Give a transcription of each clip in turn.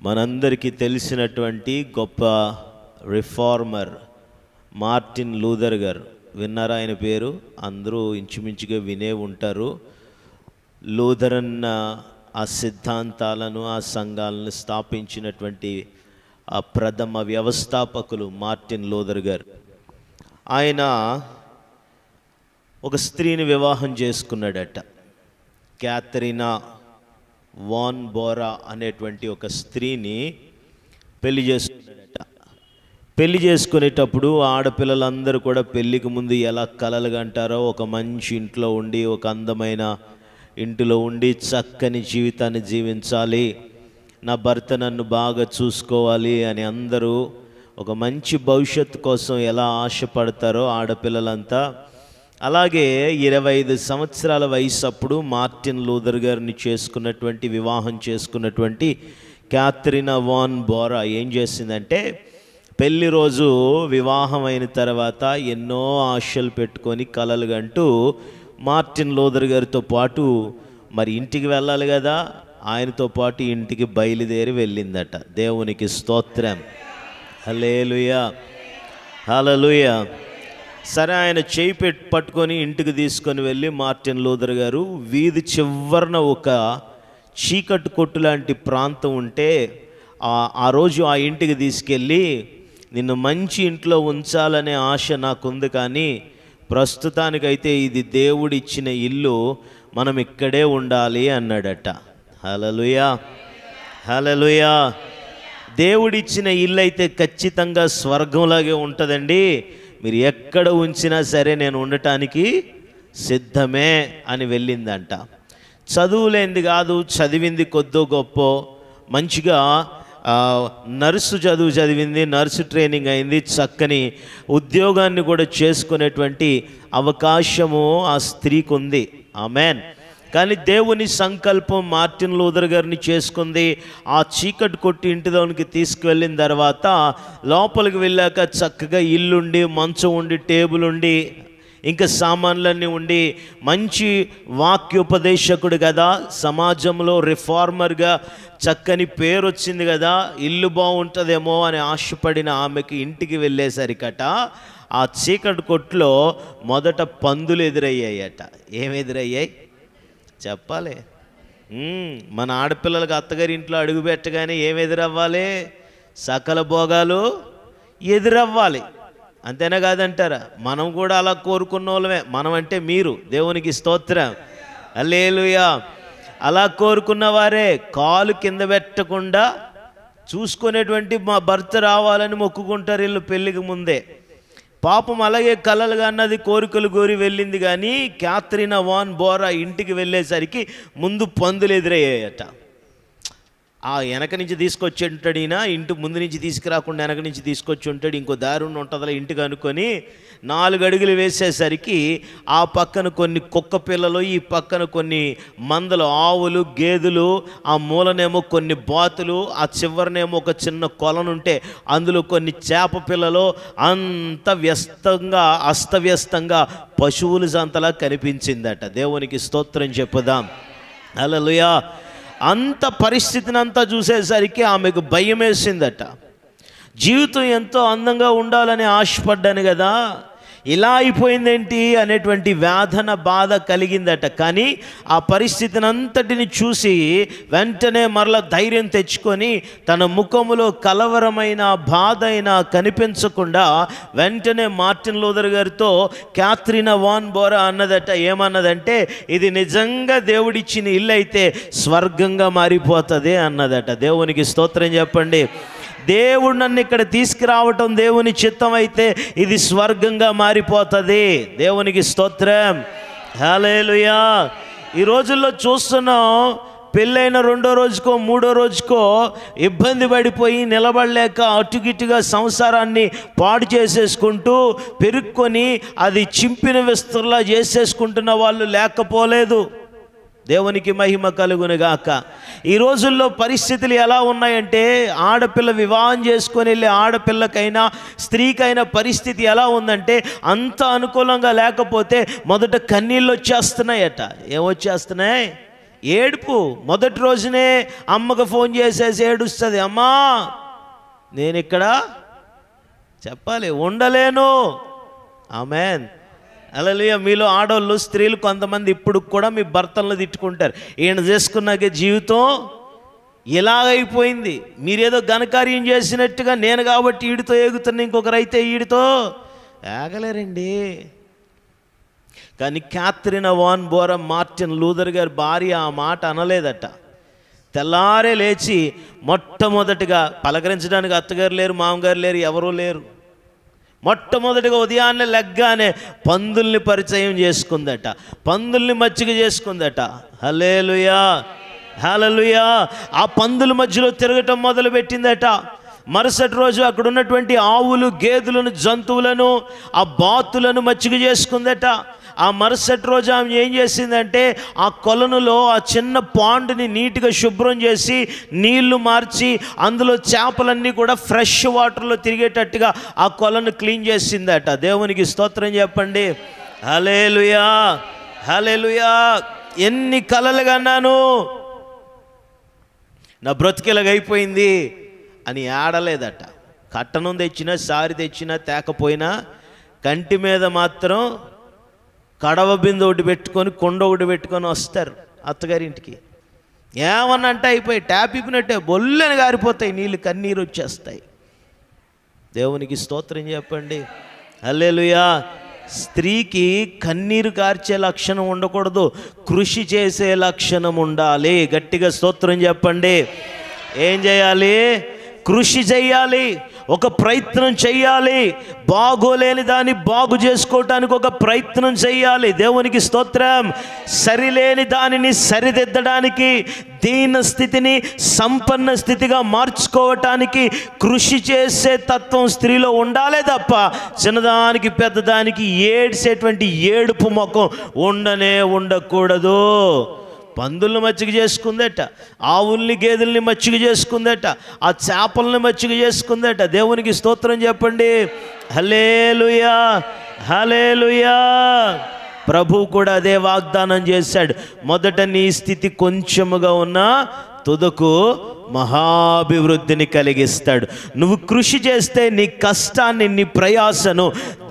మనందరికీ తెలిసినటువంటి గొప్ప రిఫార్మర్ మార్టిన్ లూథర్ గారు. విన్నారా ఆయన పేరు? అందరూ ఇంచుమించుగా వినే ఉంటారు. లూథరన్ ఆ సిద్ధాంతాలను, ఆ సంఘాలను స్థాపించినటువంటి ఆ ప్రథమ వ్యవస్థాపకులు మార్టిన్ లూథర్ గారు. ఆయన ఒక స్త్రీని వివాహం చేసుకున్నాడట. క్యాథరీనా వాన్ బోరా అనేటువంటి ఒక స్త్రీని పెళ్లి చేసుకున్నాడట. పెళ్లి చేసుకునేటప్పుడు ఆడపిల్లలందరూ కూడా పెళ్ళికి ముందు ఎలా కలలు కంటారో, ఒక మంచి ఇంట్లో ఉండి, ఒక అందమైన ఇంటిలో ఉండి చక్కని జీవితాన్ని జీవించాలి, నా భర్త నన్ను బాగా చూసుకోవాలి అని అందరూ ఒక మంచి భవిష్యత్తు కోసం ఎలా ఆశపడతారో ఆడపిల్లలంతా, అలాగే 25 సంవత్సరాల వయసు అప్పుడు మార్టిన్ లూథర్ గారిని వివాహం చేసుకున్నటువంటి క్యాథరీనా వాన్ బోరా ఏం చేసిందంటే, పెళ్లి రోజు వివాహం అయిన తర్వాత ఎన్నో ఆశలు పెట్టుకొని కలలు కంటూ మార్టిన్ లూథర్ గారితో పాటు మరి ఇంటికి వెళ్ళాలి కదా, ఆయనతో పాటు ఇంటికి బయలుదేరి వెళ్ళిందట. దేవునికి స్తోత్రం, హల్లెలూయా, హల్లెలూయా. సరే, ఆయన చేయి పట్టుకొని ఇంటికి తీసుకొని వెళ్ళి మార్టిన్ లూథర్ గారు వీధి చివరన ఒక చీకటి కొట్టు లాంటి ప్రాంతం ఉంటే ఆ రోజు ఆ ఇంటికి తీసుకెళ్ళి, నిన్ను మంచి ఇంట్లో ఉంచాలనే ఆశ నాకుంది, కానీ ప్రస్తుతానికైతే ఇది దేవుడిచ్చిన ఇల్లు, మనం ఇక్కడే ఉండాలి అన్నాడట. హల్లెలూయా, హల్లెలూయా. దేవుడిచ్చిన ఇల్లు అయితే ఖచ్చితంగా స్వర్గంలాగే ఉంటుందండి, మీరు ఎక్కడ ఉంచినా సరే నేను ఉండటానికి సిద్ధమే అని వెళ్ళిందంట. చదువులేంది కాదు, చదివింది కొద్దో గొప్ప, మంచిగా నర్సు చదివింది, నర్సు ట్రైనింగ్ అయింది, చక్కని ఉద్యోగాన్ని కూడా చేసుకునేటువంటి అవకాశము ఆ స్త్రీకి ఉంది. ఆమెన్. కానీ దేవుని సంకల్పం మార్టిన్ లూథర్ గారిని చేసుకుంది. ఆ చీకటి కొట్టి ఇంటిలోనికి తీసుకువెళ్ళిన తర్వాత లోపలికి వెళ్ళాక చక్కగా ఇల్లుండి, మంచం ఉండి, టేబుల్ ఉండి, ఇంకా సామాన్లన్నీ ఉండి, మంచి వాక్యోపదేశకుడు కదా, సమాజంలో రిఫార్మర్గా చక్కని పేరు వచ్చింది కదా, ఇల్లు బాగుంటుందేమో అని ఆశపడిన ఆమెకి ఇంటికి వెళ్ళేసరికట ఆ చీకటి కొట్టులో మొదట పందులు ఎదురయ్యాయట. ఏమి ఎదురయ్యాయి చెప్పాలి? మన ఆడపిల్లలకు అత్తగారి ఇంట్లో అడుగు పెట్టగానే ఏమి ఎదురవ్వాలి? సకల భోగాలు ఎదురవ్వాలి. అంతేనా కాదంటారా? మనం కూడా అలా కోరుకున్న వాళ్ళమే. మనం అంటే మీరు, దేవునికి స్తోత్రం, హల్లెలూయా. అలా కోరుకున్న వారే కాలు కింద పెట్టకుండా చూసుకునేటువంటి మా భర్త రావాలని మొక్కుకుంటారు వీళ్ళు పెళ్ళికి ముందే. పాపం అలాగే కలలుగా అన్నది కోరికలు కోరి వెళ్ళింది. కానీ క్యాథరీనా వాన్ బోరా ఇంటికి వెళ్ళేసరికి ముందు పందులు ఎదురయ్యాయట. ఆ వెనక నుంచి తీసుకొచ్చి ఉంటాడు ఈయన, ఇంటి ముందు నుంచి తీసుకురాకుండా వెనక నుంచి తీసుకొచ్చి ఉంటాడు, ఇంకో దారి ఉంటుందిలా ఇంటికి అనుకొని 4 అడుగులు వేసేసరికి ఆ పక్కన కొన్ని కుక్క పిల్లలు, ఈ పక్కన కొన్ని మందలు ఆవులు, గేదెలు, ఆ మూలనేమో కొన్ని బాతులు, ఆ చివరనేమో ఒక చిన్న కొలనుంటే అందులో కొన్ని చేప పిల్లలు, అంత అస్తవ్యస్తంగా పశువుల సంతలా కనిపించిందట. దేవునికి స్తోత్రం చెప్పుదాం, హల్లెలూయా. అంత పరిస్థితిని అంతా చూసేసరికి ఆమెకు భయం వేసిందట. జీవితం ఎంతో అందంగా ఉండాలని ఆశపడ్డాను కదా, ఇలా అయిపోయిందేంటి అనేటువంటి వేదన, బాధ కలిగిందట. కానీ ఆ పరిస్థితిని అంతటిని చూసి వెంటనే మరలా ధైర్యం తెచ్చుకొని తన ముఖములో కలవరమైన, బాధ అయినా కనిపించకుండా వెంటనే మార్టిన్ లూథర్ గారితో క్యాథరీనా వాన్ బోరా అన్నదట. ఏమన్నదంటే, ఇది నిజంగా దేవుడిచ్చిన ఇల్లు అయితే స్వర్గంగా మారిపోతుంది అన్నదట. దేవునికి స్తోత్రం చెప్పండి. దేవుడు నన్ను ఇక్కడ తీసుకురావటం దేవుని చిత్తం అయితే ఇది స్వర్గంగా మారిపోతుంది. దేవునికి స్తోత్రం, హల్లెలూయా. ఈ రోజుల్లో చూస్తున్నాం, పెళ్ళైన 2వ రోజుకో 3వ రోజుకో ఇబ్బంది పడిపోయి నిలబడలేక అటుగిటుగా సంసారాన్ని పాడు చేసేసుకుంటూ పెరుక్కొని అది చింపిన విస్తరలా చేసేసుకుంటున్న వాళ్ళు లేకపోలేదు. దేవునికి మహిమ కలుగునుగాక. ఈ రోజుల్లో పరిస్థితులు ఎలా ఉన్నాయంటే, ఆడపిల్ల వివాహం చేసుకొని వెళ్ళే ఆడపిల్లకైనా స్త్రీకైనా పరిస్థితి ఎలా ఉందంటే, అంత అనుకూలంగా లేకపోతే మొదట కన్నీళ్ళు వచ్చేస్తున్నాయట. ఏమొచ్చేస్తున్నాయి? ఏడుపు. మొదటి రోజునే అమ్మకు ఫోన్ చేసేసి ఏడుస్తుంది, అమ్మా నేను ఇక్కడ చెప్పాలి ఉండలేను. ఆమేన్, హల్లెలూయా. మీలో ఆడవాళ్ళు స్త్రీలు కొంతమంది ఇప్పుడు కూడా మీ భర్తలను తిట్టుకుంటారు, ఈయన చేసుకున్నాకే జీవితం ఇలాగైపోయింది, మీరేదో ఘనకార్యం చేసినట్టుగా, నేను కాబట్టి ఈడితో ఏగుతున్నా, ఇంకొకరైతే ఈడితో ఏగలేరండి. కానీ Catherine von Bora Martin Luther గారి భార్య ఆ మాట అనలేదట. తెల్లారే లేచి మొట్టమొదటిగా పలకరించడానికి అత్తగారు లేరు, మామగారు లేరు, ఎవరూ లేరు. మొట్టమొదటిగా ఉదయాన్నే లెగ్గానే పందుల్ని పరిచయం చేసుకుందట, పందుల్ని మచ్చిక చేసుకుందట. హల్లెలూయా, హల్లెలూయా. ఆ పందుల మధ్యలో తిరగటం మొదలుపెట్టిందట. మరుసటి రోజు అక్కడ ఉన్నటువంటి ఆవులు, గేదెలను, జంతువులను, ఆ బాతులను మచ్చిక చేసుకుందట. ఆ మరుసటి రోజు ఆమె ఏం చేసిందంటే ఆ కొలనులో ఆ చిన్న పాండుని నీట్గా శుభ్రం చేసి నీళ్లు మార్చి అందులో చేపలన్నీ కూడా ఫ్రెష్ వాటర్లో తిరిగేటట్టుగా ఆ కొలను క్లీన్ చేసిందట. దేవునికి స్తోత్రం చెప్పండి. హల్లెలూయా, హల్లెలూయా. ఎన్ని కలలు కన్నాను, నా బ్రతికిలాగైపోయింది అని ఆడలేదట. కట్టనం తెచ్చినా, సారి తెచ్చినా, తేకపోయినా కంటి మీద మాత్రం కడవ బిందె ఒకటి పెట్టుకొని, కొండ ఒకటి పెట్టుకొని వస్తారు అత్తగారింటికి. ఏమన్నా అంటే అయిపోయి ట్యాప్ ఇప్పినట్టే బొల్లని గారిపోతాయి నీళ్ళు, కన్నీరు వచ్చేస్తాయి. దేవునికి స్తోత్రం చెప్పండి. హల్లెలూయా. స్త్రీకి కన్నీరు కార్చే లక్షణం ఉండకూడదు, కృషి చేసే లక్షణం ఉండాలి. గట్టిగా స్తోత్రం చెప్పండి. ఏం చేయాలి? కృషి చేయాలి, ఒక ప్రయత్నం చెయ్యాలి. బాగోలేని దాన్ని బాగు చేసుకోవటానికి ఒక ప్రయత్నం చెయ్యాలి. దేవునికి స్తోత్రం. సరిలేని దానిని సరిదిద్దడానికి, దీన స్థితిని సంపన్న స్థితిగా మార్చుకోవటానికి కృషి చేసే తత్వం స్త్రీలో ఉండాలే తప్ప చిన్నదానికి పెద్దదానికి ఏడ్చేటువంటి ఏడుపు ముఖం ఉండకూడదు. పందుల్ని మచ్చిక చేసుకుందట, ఆవుల్ని గేదెల్ని మచ్చిక చేసుకుందట, ఆ చేపల్ని మచ్చిక చేసుకుందట. దేవునికి స్తోత్రం చెప్పండి. హల్లెలూయా, హల్లెలూయా. ప్రభు కూడా అదే వాగ్దానం చేశాడు. మొదట నీ స్థితి కొంచెముగా ఉన్నా తుదకు మహాభివృద్ధిని కలిగిస్తాడు. నువ్వు కృషి చేస్తే నీ కష్టాన్ని, నీ ప్రయాసను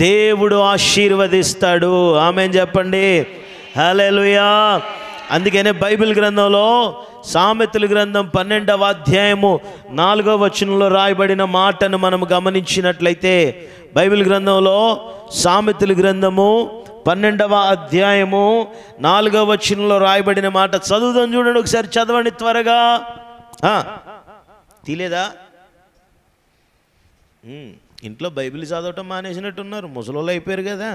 దేవుడు ఆశీర్వదిస్తాడు. ఆమేన్ చెప్పండి. హల్లెలూయా. అందుకనే బైబిల్ గ్రంథంలో సామెతల గ్రంథం 12వ అధ్యాయము 4వ వచనంలో రాయబడిన మాటను మనం గమనించినట్లయితే, బైబిల్ గ్రంథంలో సామెతల గ్రంథము 12వ అధ్యాయము 4వ వచనంలో రాయబడిన మాట చదువుదాం. చూడండి ఒకసారి, చదవండి త్వరగా. తీలేదా? ఇంట్లో బైబిల్ చదవటం మానేసినట్టున్నారు, ముసలోళ్ళు అయిపోయారు కదా.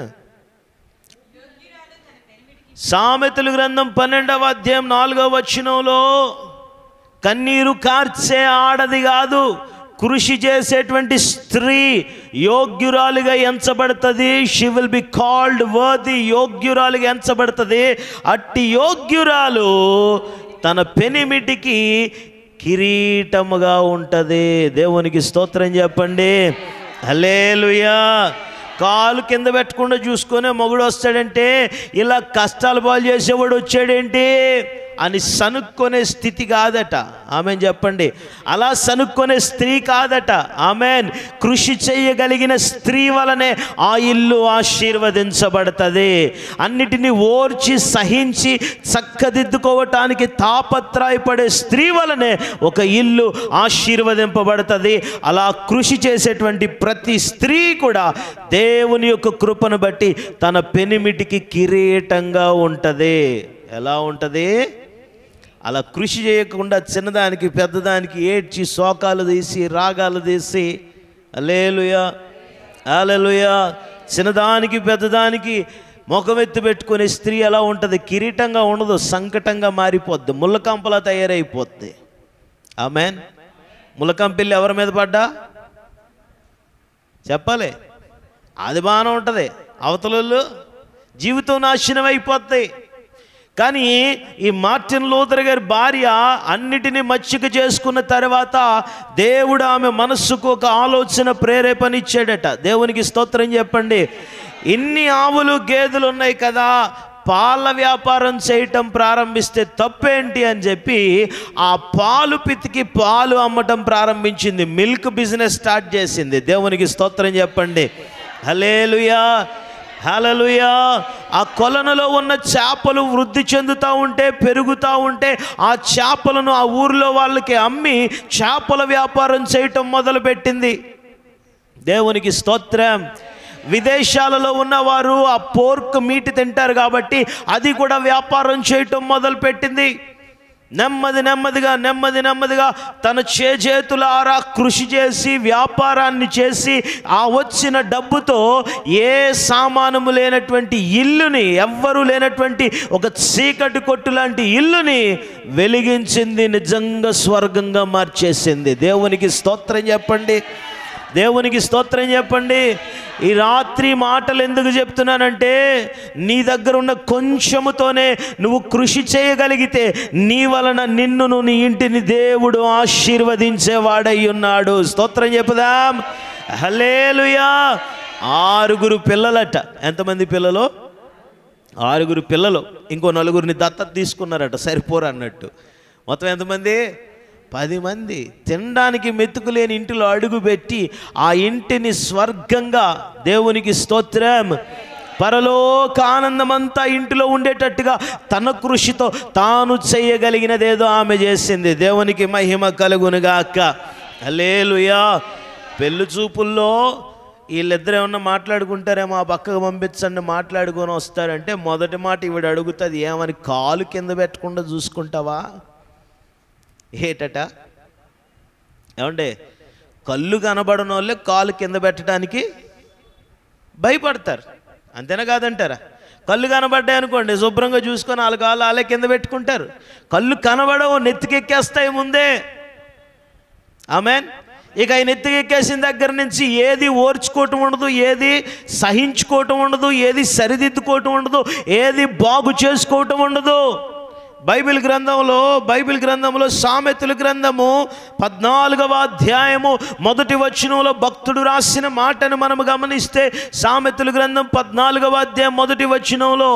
సామెతల గ్రంథం 12వ అధ్యాయం 4వ వచనంలో, కన్నీరు కార్చే ఆడది కాదు, కృషి చేసేటువంటి స్త్రీ యోగ్యురాలుగా ఎంచబడుతుంది. She will be called worthy, యోగ్యురాలుగా ఎంచబడుతుంది. అట్టి యోగ్యురాలు తన పెనిమిటికి కిరీటముగా ఉంటుంది. దేవునికి స్తోత్రం చెప్పండి. హల్లెలూయా. కాలు కింద పెట్టకుండా చూసుకునే మొగుడు వస్తాడంటే ఇలా కష్టాలు పాలు చేసేవాడు వచ్చాడేంటి అని సనుక్కునే స్థితి కాదట. ఆమెన్ చెప్పండి. అలా సనుక్కునే స్త్రీ కాదట. ఆమెన్. కృషి చేయగలిగిన స్త్రీ వలనే ఆ ఇల్లు ఆశీర్వదించబడుతుంది. అన్నిటినీ ఓర్చి సహించి చక్కదిద్దుకోవటానికి తాపత్రయపడే స్త్రీ వలనే ఒక ఇల్లు ఆశీర్వదింపబడుతుంది. అలా కృషి చేసేటువంటి ప్రతి స్త్రీ కూడా దేవుని యొక్క కృపను బట్టి తన పెనిమిటికి కిరీటంగా ఉంటుంది. ఎలా ఉంటుంది? అలా కృషి చేయకుండా చిన్నదానికి పెద్దదానికి ఏడ్చి శోకాలు తీసి రాగాలు తీసి, హల్లెలూయా, హల్లెలూయా, చిన్నదానికి పెద్దదానికి ముఖమెత్తి పెట్టుకునే స్త్రీ ఎలా ఉంటుంది? కిరీటంగా ఉండదు, సంకటంగా మారిపోద్ది, ముళ్ళకంపలా తయారైపోద్ది. ఆమెన్. ముళ్ళకంపెల్లి ఎవరి మీద పడ్డా చెప్పాలి, అది బాగానే ఉంటుంది, అవతలలో జీవితం నాశనం అయిపోద్ది. కానీ ఈ మార్టిన్ లూథర్ గారి భార్య అన్నిటినీ మచ్చిక చేసుకున్న తర్వాత దేవుడు ఆమె మనస్సుకు ఒక ఆలోచన ప్రేరేపణ ఇచ్చాడట. దేవునికి స్తోత్రం చెప్పండి. ఇన్ని ఆవులు గేదెలు ఉన్నాయి కదా, పాల వ్యాపారం చేయటం ప్రారంభిస్తే తప్పేంటి అని చెప్పి ఆ పాలు పితికి పాలు అమ్మటం ప్రారంభించింది. మిల్క్ బిజినెస్ స్టార్ట్ చేసింది. దేవునికి స్తోత్రం చెప్పండి. హల్లెలూయా, హల్లెలూయా. ఆ కొలనులో ఉన్న చేపలు వృద్ధి చెందుతూ ఉంటే, పెరుగుతూ ఉంటే, ఆ చేపలను ఆ ఊరిలో వాళ్ళకి అమ్మి చేపల వ్యాపారం చేయటం మొదలుపెట్టింది. దేవునికి స్తోత్రం. విదేశాలలో ఉన్నవారు ఆ పోర్క్ మీట్ తింటారు కాబట్టి అది కూడా వ్యాపారం చేయటం మొదలుపెట్టింది. నెమ్మదిగా తన చేతులారా కృషి చేసి వ్యాపారాన్ని చేసి ఆ వచ్చిన డబ్బుతో ఏ సామానము లేనటువంటి ఇల్లుని, ఎవ్వరూ లేనటువంటి ఒక చీకటి కొట్టు లాంటి ఇల్లుని వెలిగించింది. నిజంగా స్వర్గంగా మార్చేసింది. దేవునికి స్తోత్రం చెప్పండి. దేవునికి స్తోత్రం చెప్పండి. ఈ రాత్రి మాటలు ఎందుకు చెప్తున్నానంటే, నీ దగ్గర ఉన్న కొంచెముతోనే నువ్వు కృషి చేయగలిగితే నీ వలన నిన్నును నీ ఇంటిని దేవుడు ఆశీర్వదించేవాడై ఉన్నాడు. స్తోత్రం చెప్పుదాం. హల్లెలూయా. 6 పిల్లలట. ఎంతమంది పిల్లలు? 6 పిల్లలు. ఇంకో 4 దత్తత తీసుకున్నారట, సరిపోరు అన్నట్టు. మొత్తం ఎంతమంది? 10 మంది. తినడానికి మెతుకులేని ఇంటిలో అడుగుపెట్టి ఆ ఇంటిని స్వర్గంగా, దేవునికి స్తోత్రం, పరలోక ఆనందమంతా ఇంటిలో ఉండేటట్టుగా తన కృషితో తాను చేయగలిగినదేదో ఆమె చేసింది. దేవునికి మహిమ కలుగునుగాక. హల్లెలూయా. పెళ్లి చూపుల్లో వీళ్ళిద్దరు ఏమన్నా మాట్లాడుకుంటారేమో, ఆ పక్కకు పంపించండి మాట్లాడుకొని వస్తారంటే మొదటి మాట ఈవిడ అడుగుతుంది, ఏమని, కాలు కింద పెట్టకుండా చూసుకుంటావా? ఏటట? ఏమంటే కళ్ళు కనబడని వాళ్ళే కాలు కింద పెట్టడానికి భయపడతారు. అంతేనా కాదంటారా? కళ్ళు కనబడ్డాయి అనుకోండి, శుభ్రంగా చూసుకొని వాళ్ళ కాళ్ళు వాళ్ళే కింద పెట్టుకుంటారు. కళ్ళు కనబడవు, నెత్తికెక్కేస్తాయి ముందే. ఆమెన్. ఇక ఆయన ఎత్తుకెక్కేసిన దగ్గర నుంచి ఏది ఓర్చుకోవటం ఉండదు, ఏది సహించుకోవటం ఉండదు, ఏది సరిదిద్దుకోవటం ఉండదు, ఏది బాగు చేసుకోవటం ఉండదు. బైబిల్ గ్రంథంలో సామెతల గ్రంథము 14వ అధ్యాయము 1వ వచనంలో భక్తుడు రాసిన మాటను మనము గమనిస్తే, సామెతల గ్రంథం 14వ అధ్యాయం 1వ వచనంలో,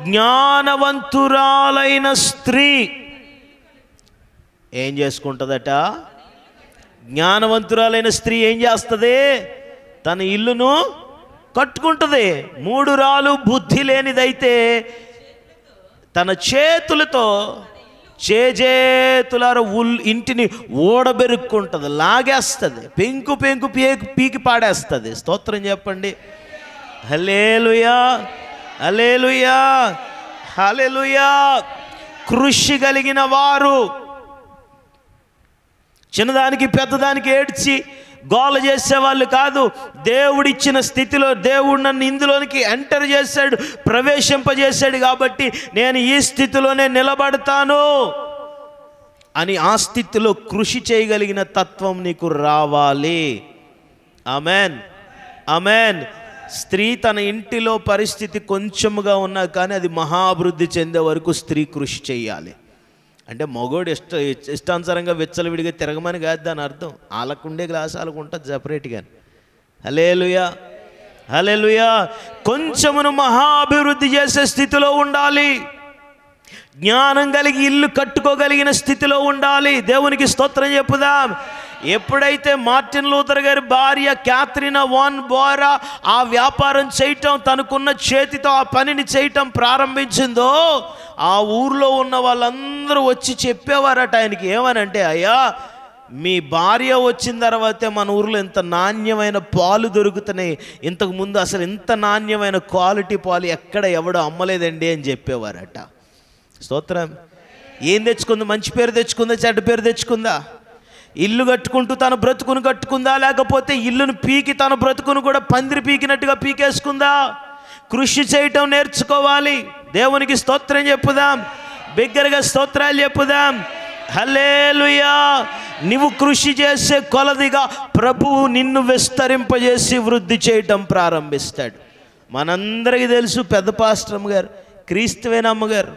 జ్ఞానవంతురాలైన స్త్రీ ఏం చేసుకుంటుందట? జ్ఞానవంతురాలైన స్త్రీ ఏం చేస్తుంది? తన ఇల్లును కట్టుకుంటుంది. 3 రాలు బుద్ధి లేనిదైతే తన చేతులతో చేతులారా ఇంటిని ఓడబెరుక్కుంటుంది, లాగేస్తుంది, పెంకు పీకి పాడేస్తుంది. స్తోత్రం చెప్పండి. హల్లెలూయా, హల్లెలూయా, హల్లెలూయా. కృషి కలిగిన వారు చిన్నదానికి పెద్దదానికి ఏడ్చి గోల చేసేవాళ్ళు కాదు. దేవుడిచ్చిన స్థితిలో దేవుడు నన్ను ఇందులోనికి ఎంటర్ చేశాడు, ప్రవేశింపజేశాడు కాబట్టి నేను ఈ స్థితిలోనే నిలబడతాను అని ఆ స్థితిలో కృషి చేయగలిగిన తత్వం నీకు రావాలి. Amen, amen. స్త్రీ తన ఇంటిలో పరిస్థితి కొంచెముగా ఉన్నా కానీ అది మహాభివృద్ధి చెందే వరకు స్త్రీ కృషి చేయాలి. అంటే మగోడు ఇష్టానుసారంగా విచ్చలవిడిగా తిరగమని కాదు దాని అర్థం. వాళ్ళకుండే గ్లాస్ వాళ్ళకు ఉంటుంది సపరేట్గా. హల్లెలూయా, హల్లెలూయా. కొంచెమును మహాభివృద్ధి చేసే స్థితిలో ఉండాలి. జ్ఞానం కలిగి ఇల్లు కట్టుకోగలిగిన స్థితిలో ఉండాలి. దేవునికి స్తోత్రం చెప్పుదాం. ఎప్పుడైతే మార్టిన్ లూథర్ గారి భార్య క్యాథరిన్ వాన్ బోరా ఆ వ్యాపారం చేయటం, తనకున్న చేతితో ఆ పనిని చేయటం ప్రారంభించిందో, ఆ ఊర్లో ఉన్న వాళ్ళందరూ వచ్చి చెప్పేవారట ఆయనకి. ఏమనంటే, అయ్యా మీ భార్య వచ్చిన తర్వాతే మన ఊర్లో ఇంత నాణ్యమైన పాలు దొరుకుతున్నాయి, ఇంతకుముందు అసలు ఇంత నాణ్యమైన క్వాలిటీ పాలు ఎక్కడ ఎవడో అమ్మలేదండి అని చెప్పేవారట. స్తోత్రం. ఏం తెచ్చుకుంది? మంచి పేరు తెచ్చుకుందా, చెడ్డ పేరు తెచ్చుకుందా? ఇల్లు కట్టుకుంటూ తన బ్రతుకును కట్టుకుందా, లేకపోతే ఇల్లును పీకి తన బ్రతుకును కూడా పందిరి పీకినట్టుగా పీకేసుకుందా? కృషి చేయటం నేర్చుకోవాలి. దేవునికి స్తోత్రం చెప్పుదాం, బిగ్గరగా స్తోత్రాలు చెప్పుదాం. హల్లెలూయా. నీవు కృషి చేసే కొలదిగా ప్రభువు నిన్ను విస్తరింపజేసి వృద్ధి చేయటం ప్రారంభిస్తాడు. మనందరికీ తెలుసు పెద్ద పాస్టర్ గారు క్రీస్తువేనమ్మ గారు.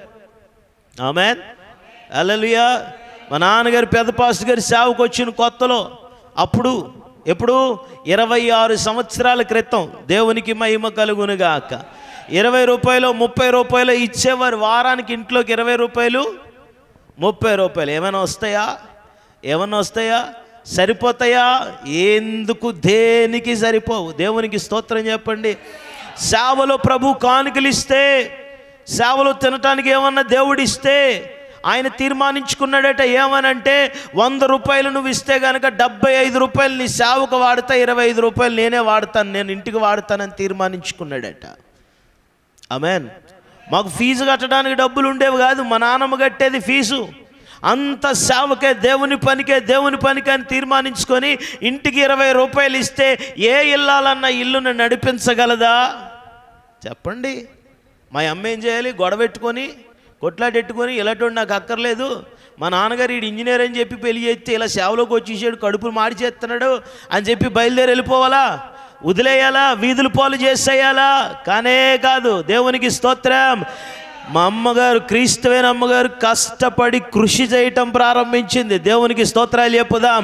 ఆమెన్, హల్లెలూయా. మా నాన్నగారు పెద్ద పాస్టర్ గారి సేవకు వచ్చిన కొత్తలో అప్పుడు ఎప్పుడు 26 సంవత్సరాల క్రితం. దేవునికి మహిమ కలుగునుగాక. 20 రూపాయలు 30 రూపాయలు ఇచ్చేవారు. వారానికి ఇంట్లోకి 20 రూపాయలు 30 రూపాయలు. ఏమన్నా వస్తాయా? సరిపోతాయా? ఎందుకు, దేనికి సరిపోవు. దేవునికి స్తోత్రం చెప్పండి. సేవలో ప్రభు కానుకలు ఇస్తే, సేవలో తినటానికి ఏమన్నా దేవుడిస్తే, ఆయన తీర్మానించుకున్నాడట. ఏమనంటే 100 రూపాయలు నువ్వు ఇస్తే కనుక 75 రూపాయలు నీ సేవకు వాడతా, 25 రూపాయలు నేనే వాడతాను, నేను ఇంటికి వాడతానని తీర్మానించుకున్నాడట. ఆమేన్. మాకు ఫీజు కట్టడానికి డబ్బులు ఉండేవి కాదు, మా నాన్నమ్మ కట్టేది ఫీజు. అంత సేవకే, దేవుని పనికే అని తీర్మానించుకొని ఇంటికి 20 రూపాయలు ఇస్తే ఏ ఇల్లాలన్న ఇల్లును నడిపించగలదా చెప్పండి? మా అమ్మ ఏం చేయాలి? గొడవెట్టుకొని కొట్లాడెట్టుకొని, ఇలాంటి నాకు అక్కర్లేదు, మా నాన్నగారు ఈడు ఇంజనీర్ అని చెప్పి పెళ్లి చేస్తే ఇలా సేవలోకి వచ్చేసాడు, కడుపులు మాడి చేస్తున్నాడు అని చెప్పి బయలుదేరి వెళ్ళిపోవాలా? వదిలేయాలా? వీధులు పాలు చేసేయాలా? కానే కాదు. దేవునికి స్తోత్రం. మా అమ్మగారు, క్రీస్తువైన అమ్మగారు కష్టపడి కృషి చేయటం ప్రారంభించింది. దేవునికి స్తోత్రాలు చెప్పుదాం.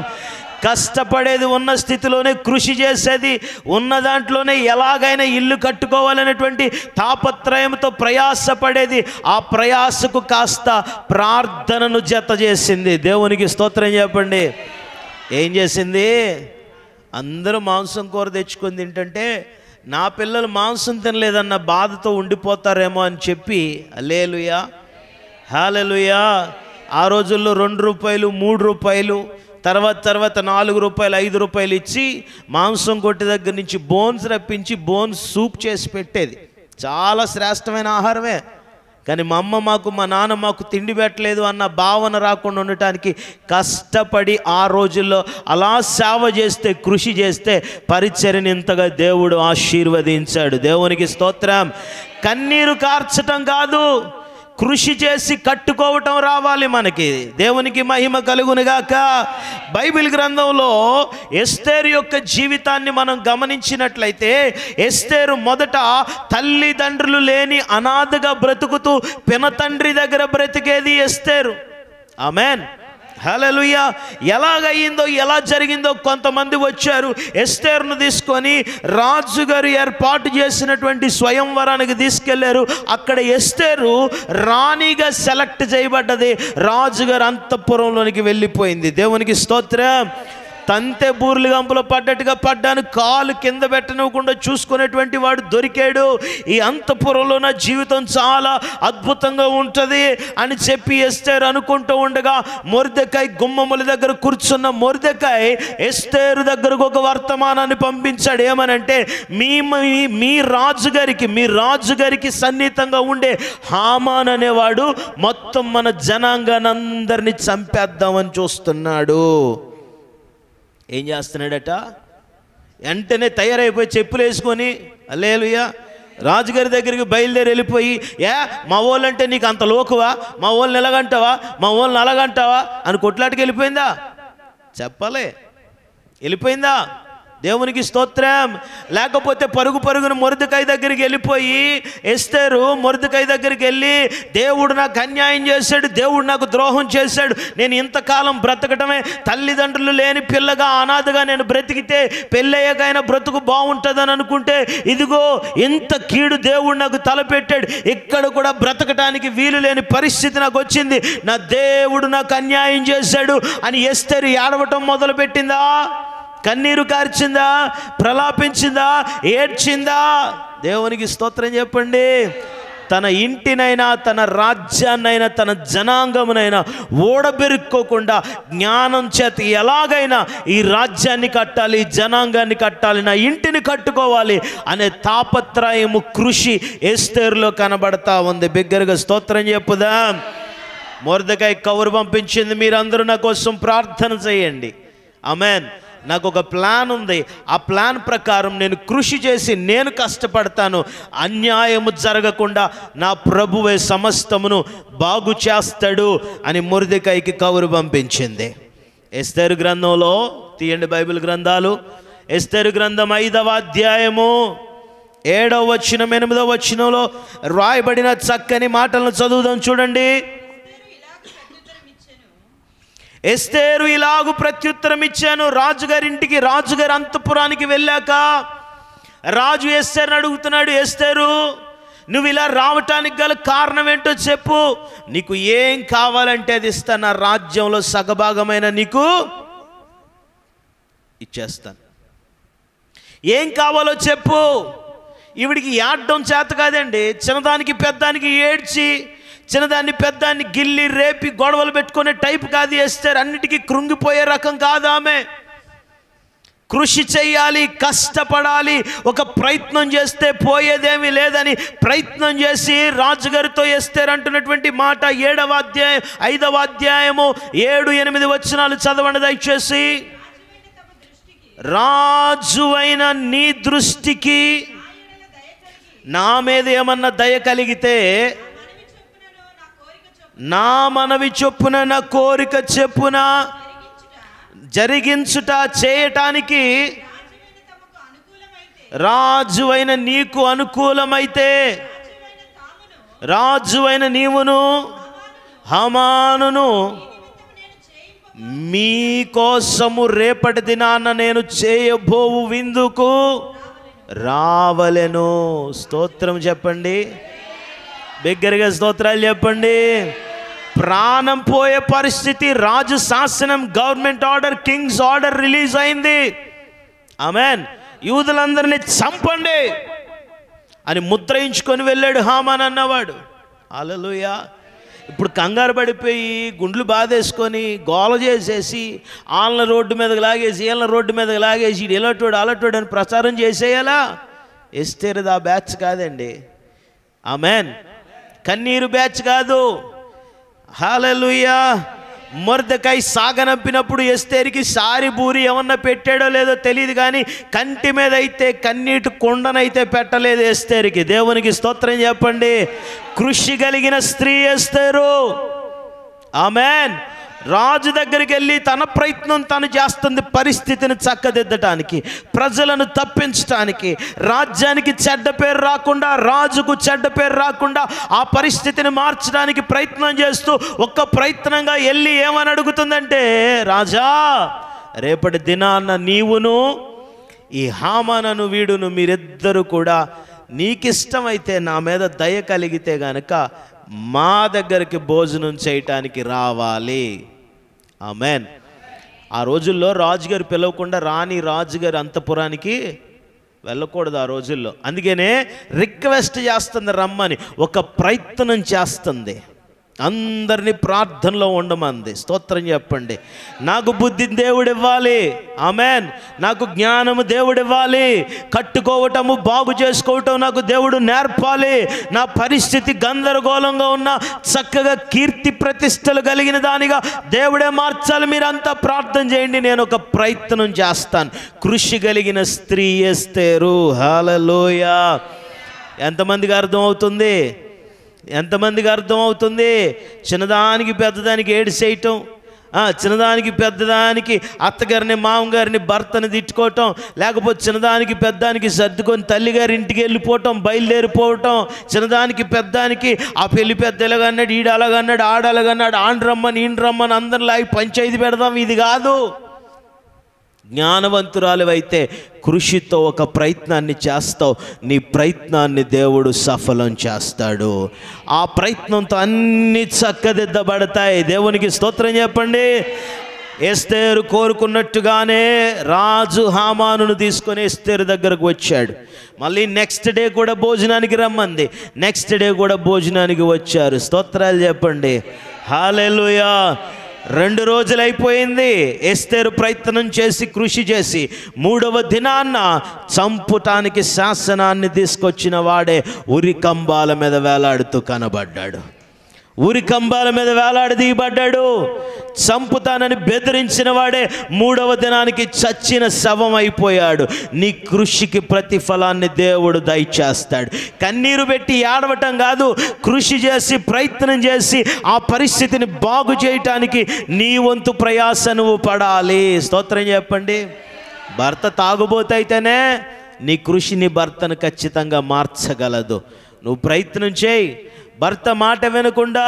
కష్టపడేది, ఉన్న స్థితిలోనే కృషి చేసేది, ఉన్న దాంట్లోనే ఎలాగైనా ఇల్లు కట్టుకోవాలనేటువంటి తాపత్రయంతో ప్రయాసపడేది. ఆ ప్రయాసకు కాస్త ప్రార్థనను జత చేసింది. దేవునికి స్తోత్రం చెప్పండి. ఏం చేసింది? అందరూ మాంసం కూర తెచ్చుకొని తింటుంటే నా పిల్లలు మాంసం తినలేదన్న బాధతో ఉండిపోతారేమో అని చెప్పి, హల్లెలూయా హల్లెలూయా, ఆ రోజుల్లో 2 రూపాయలు 3 రూపాయలు, తర్వాత 4 రూపాయలు 5 రూపాయలు ఇచ్చి మాంసం కొట్టి దగ్గర నుంచి బోన్స్ రప్పించి బోన్స్ సూప్ చేసి పెట్టేది. చాలా శ్రేష్టమైన ఆహారమే. కానీ మా నాన్న మాకు తిండి పెట్టలేదు అన్న భావన రాకుండా ఉండటానికి కష్టపడి ఆ రోజుల్లో అలా సేవ చేస్తే, కృషి చేస్తే పరిచర్యని ఇంతగా దేవుడు ఆశీర్వదించాడు. దేవునికి స్తోత్రం. కన్నీరు కార్చటం కాదు, కృషి చేసి కట్టుకోవటం రావాలి మనకి. దేవునికి మహిమ కలుగునుగాక. బైబిల్ గ్రంథంలో ఎస్తేరు యొక్క జీవితాన్ని మనం గమనించినట్లయితే, ఎస్తేరు మొదట తల్లిదండ్రులు లేని అనాథగా బ్రతుకుతూ పినతండ్రి దగ్గర బ్రతికేది ఎస్తేరు. ఆమేన్, హల్లెలూయా. ఎలాగయ్యిందో, ఎలా జరిగిందో, కొంతమంది వచ్చారు ఎస్తేరును తీసుకొని రాజుగారు ఏర్పాటు చేసినటువంటి స్వయంవరానికి తీసుకెళ్లారు. అక్కడ ఎస్తేరు రాణిగా సెలెక్ట్ చేయబడ్డది. రాజుగారు అంతఃపురంలోనికి వెళ్ళిపోయింది. దేవునికి స్తోత్రం. తంతె బూర్లు గంపులో పడ్డట్టుగా పడ్డాను, కాలు కింద పెట్టనివ్వకుండా చూసుకునేటువంటి వాడు దొరికాడు. ఈ అంతఃపురంలో నా జీవితం చాలా అద్భుతంగా ఉంటుంది అని చెప్పి ఎస్తేరు అనుకుంటూ ఉండగా, మొర్దెకాయ్ గుమ్మముల దగ్గర కూర్చున్న మొర్దెకాయ్ ఎస్తేరు దగ్గరకు ఒక వర్తమానాన్ని పంపించాడు. ఏమనంటే, మీ రాజుగారికి సన్నిహితంగా ఉండే హామాన్ అనేవాడు మొత్తం మన జనాంగాన్ని అందరినీ చంపేద్దామని చూస్తున్నాడు. ఏం చేస్తున్నాడట? వెంటనే తయారైపోయి చెప్పులు వేసుకొని, హల్లెలూయా, రాజుగారి దగ్గరికి బయలుదేరి వెళ్ళిపోయి, మా వాళ్ళంటే నీకు అంత లోకువా, మా వాళ్ళని ఎలాగంటావా, మా వాళ్ళని అలాగంటావా అని కొట్లాటికి వెళ్ళిపోయిందా? చెప్పాలి, వెళ్ళిపోయిందా? దేవునికి స్తోత్రం. లేకపోతే పరుగున మొర్దెకాయ్ దగ్గరికి వెళ్ళిపోయి, ఎస్తేరు మొర్దెకాయ్ దగ్గరికి వెళ్ళి, దేవుడు నాకు అన్యాయం చేశాడు, దేవుడు నాకు ద్రోహం చేశాడు, నేను ఇంతకాలం బ్రతకటమే, తల్లిదండ్రులు లేని పిల్లగా అనాథగా నేను బ్రతికితే పెళ్ళయ్యాకైనా బ్రతుకు బాగుంటుందని అనుకుంటే ఇదిగో ఇంత కీడు దేవుడు నాకు తలపెట్టాడు, ఇక్కడ కూడా బ్రతకటానికి వీలు లేని పరిస్థితి నాకు వచ్చింది, నా దేవుడు నాకు అన్యాయం చేశాడు అని ఎస్తేరు ఏడవటం మొదలుపెట్టిందా? కన్నీరు కార్చిందా? ప్రలాపించిందా? ఏడ్చిందా? దేవునికి స్తోత్రం చెప్పండి. తన ఇంటినైనా, తన రాజ్యాన్నైనా, తన జనాంగమునైనా ఓడబెరుక్కోకుండా జ్ఞానం చేత ఎలాగైనా ఈ రాజ్యాన్ని కట్టాలి, జనాంగాన్ని కట్టాలి, నా ఇంటిని కట్టుకోవాలి అనే తాపత్రయము, కృషి ఎస్తేరులో కనబడతా ఉంది. బిగ్గరగా స్తోత్రం చెప్పుదాం. మొర్దెకాయ్ కబురు పంపించింది, మీరందరూ నా కోసం ప్రార్థన చేయండి. ఆమేన్. నాకు ఒక ప్లాన్ ఉంది, ఆ ప్లాన్ ప్రకారం నేను కృషి చేసి నేను కష్టపడతాను, అన్యాయము జరగకుండా నా ప్రభువే సమస్తమును బాగు చేస్తాడు అని మొర్దెకాయికి కబురు పంపించింది. ఎస్తేరు గ్రంథంలో తీయండి బైబిల్ గ్రంథాలు. ఎస్తేరు గ్రంథం 5వ అధ్యాయము 7వ వచనం 8వ వచనంలో రాయబడిన చక్కని మాటలను చదువుదాం చూడండి. ఎస్తేరు ఇలాగు ప్రత్యుత్తరం ఇచ్చాను. రాజుగారింటికి, రాజుగారి అంతఃపురానికి వెళ్ళాక రాజు ఎస్తేరుని అడుగుతున్నాడు, ఎస్తేరు నువ్వు ఇలా రావటానికి గల కారణం ఏంటో చెప్పు, నీకు ఏం కావాలంటే అది ఇస్తాను, నా రాజ్యంలో సగభాగమైన నీకు ఇచ్చేస్తాను, ఏం కావాలో చెప్పు. ఈవిడికి ఏడడం చేత కాదండి. చిన్నదానికి పెద్దానికి ఏడ్చి, చిన్నదాన్ని పెద్దాన్ని గిల్లి రేపి గొడవలు పెట్టుకునే టైప్ కాదు ఎస్తేరు. అన్నిటికీ కృంగిపోయే రకం కాదు ఆమె. కృషి చెయ్యాలి, కష్టపడాలి, ఒక ప్రయత్నం చేస్తే పోయేదేమీ లేదని ప్రయత్నం చేసి రాజుగారితో ఎస్తేరు అంటున్నటువంటి మాట 7వ అధ్యాయం 5వ అధ్యాయము 7-8 వచనాలు చదవండి దయచేసి. రాజువైన నీ దృష్టికి నా మీద ఏమన్నా దయ కలిగితే నా మనవి చొప్పున నా కోరిక చెప్పున జరిగించుట చేయటానికి రాజువైన నీకు అనుకూలమైతే, రాజువైన నీవును హామానును మీకోసము రేపటి దినాన నేను చేయబోవు విందుకు రావలెను. స్తోత్రం చెప్పండి, బిగ్గరగా స్తోత్రాలు చెప్పండి. ప్రాణం పోయే పరిస్థితి, రాజు శాసనం, government order, Kings order release అయింది. ఆమెన్. యూదులందరినీ చంపండి అని ముద్రయించుకొని వెళ్ళాడు హామాన్ అన్నవాడు. హల్లెలూయా. ఇప్పుడు కంగారు పడిపోయి గుండ్లు బాధేసుకొని గోల చేసేసి వాళ్ళ రోడ్డు మీదకి లాగేసి వీళ్ళ రోడ్డు మీదకి లాగేసి ఇలాటోడు అలాటోడు అని ప్రచారం చేసేయాలా? ఎస్తేరుది ఆ బ్యాచ్ కాదండి. ఆమెన్. కన్నీరు బ్యాచ్ కాదు. హల్లెలూయా. మొర్దెకై సాగనంపినప్పుడు ఎస్తేరుకి సారి బూరి ఏమన్నా పెట్టాడో లేదో తెలియదు, కానీ కంటి మీద అయితే కన్నీటి కొండనైతే పెట్టలేదు ఎస్తేరుకి. దేవునికి స్తోత్రం చెప్పండి. కృషి కలిగిన స్త్రీ ఎస్తేరు. ఆమెన్. రాజు దగ్గరికి వెళ్ళి తన ప్రయత్నం తను చేస్తుంది, పరిస్థితిని చక్కదిద్దటానికి, ప్రజలను తప్పించటానికి, రాజ్యానికి చెడ్డ పేరు రాకుండా, రాజుకు చెడ్డ పేరు రాకుండా ఆ పరిస్థితిని మార్చడానికి ప్రయత్నం చేస్తూ ఒక్క ప్రయత్నంగా వెళ్ళి ఏమని అడుగుతుందంటే, రాజా రేపటి దినాన్న నీవును ఈ హామానను వీడును మీరిద్దరూ కూడా నీకిష్టమైతే నా మీద దయ కలిగితే గనక మా దగ్గరికి భోజనం చేయటానికి రావాలి. ఆమెన్. ఆ రోజుల్లో రాజుగారు పిలవకుండా రాణి రాజుగారి అంతఃపురానికి వెళ్ళకూడదు ఆ రోజుల్లో. అందుకనే రిక్వెస్ట్ చేస్తుంది రమ్మని, ఒక ప్రయత్నం చేస్తుంది, అందరినీ ప్రార్థనలో ఉండమంది. స్తోత్రం చెప్పండి. నాకు బుద్ధి దేవుడు ఇవ్వాలి. ఆమెన్. నాకు జ్ఞానము దేవుడు ఇవ్వాలి. కట్టుకోవటము బాగు చేసుకోవటం నాకు దేవుడు నేర్పాలి. నా పరిస్థితి గందరగోళంగా ఉన్న చక్కగా కీర్తి ప్రతిష్టలు కలిగిన దానిగా దేవుడే మార్చాలి. మీరంతా ప్రార్థన చేయండి, నేను ఒక ప్రయత్నం చేస్తాను. కృషి కలిగిన స్త్రీ ఎస్తేరు. హల్లెలూయా. ఎంతమందికి అర్థమవుతుంది? ఎంతమందికి అర్థమవుతుంది? చిన్నదానికి పెద్దదానికి ఏడిసేయటం, చిన్నదానికి పెద్దదానికి అత్తగారిని మామగారిని భర్తని తిట్టుకోవటం, లేకపోతే చిన్నదానికి పెద్దానికి సర్దుకొని తల్లిగారి ఇంటికి వెళ్ళిపోవటం, బయలుదేరిపోవటం, చిన్నదానికి పెద్దానికి ఆ పెళ్లి పెద్ద ఎలాగన్నాడు, ఈడు అలాగన్నాడు, ఆడలాగన్నాడు, ఆండ్రమ్మని ఈండ్రమ్మని అందరిని లాగి పంచాయతీ పెడదాం. ఇది కాదు. జ్ఞానవంతురాలివైతే కృషితో ఒక ప్రయత్నాన్ని చేస్తావు, నీ ప్రయత్నాన్ని దేవుడు సఫలం చేస్తాడు. ఆ ప్రయత్నంతో అన్నీ చక్కదిద్దబడతాయి. దేవునికి స్తోత్రం చెప్పండి. ఎస్తేరు కోరుకున్నట్టుగానే రాజు హామానును తీసుకొని ఎస్తేరు దగ్గరకు వచ్చాడు. మళ్ళీ నెక్స్ట్ డే కూడా భోజనానికి రమ్మంది. నెక్స్ట్ డే కూడా భోజనానికి వచ్చారు. స్తోత్రాలు చెప్పండి. హల్లెలూయా. 2 రోజులు అయిపోయింది. ఎస్తేరు ప్రయత్నం చేసి కృషి చేసి 3వ దినాన్న చంపుటానికి శాసనాన్ని తీసుకొచ్చిన వాడే ఉరికంబాల మీద వేలాడుతూ కనబడ్డాడు. ఉరికంబాల మీద వేలాడదీయబడ్డాడు. చంపుతానని బెదిరించిన వాడే 3వ దినానికి చచ్చిన శవం అయిపోయాడు. నీ కృషికి ప్రతిఫలాన్ని దేవుడు దయచేస్తాడు. కన్నీరు పెట్టి ఏడవటం కాదు, కృషి చేసి ప్రయత్నం చేసి ఆ పరిస్థితిని బాగు చేయటానికి నీ వంతు ప్రయాస నువ్వు పడాలి. స్తోత్రం చెప్పండి. భర్త తాగుబోతైతేనే నీ కృషి నీ భర్తను ఖచ్చితంగా మార్చగలదు. నువ్వు ప్రయత్నం చేయి. భర్త మాట వినకుండా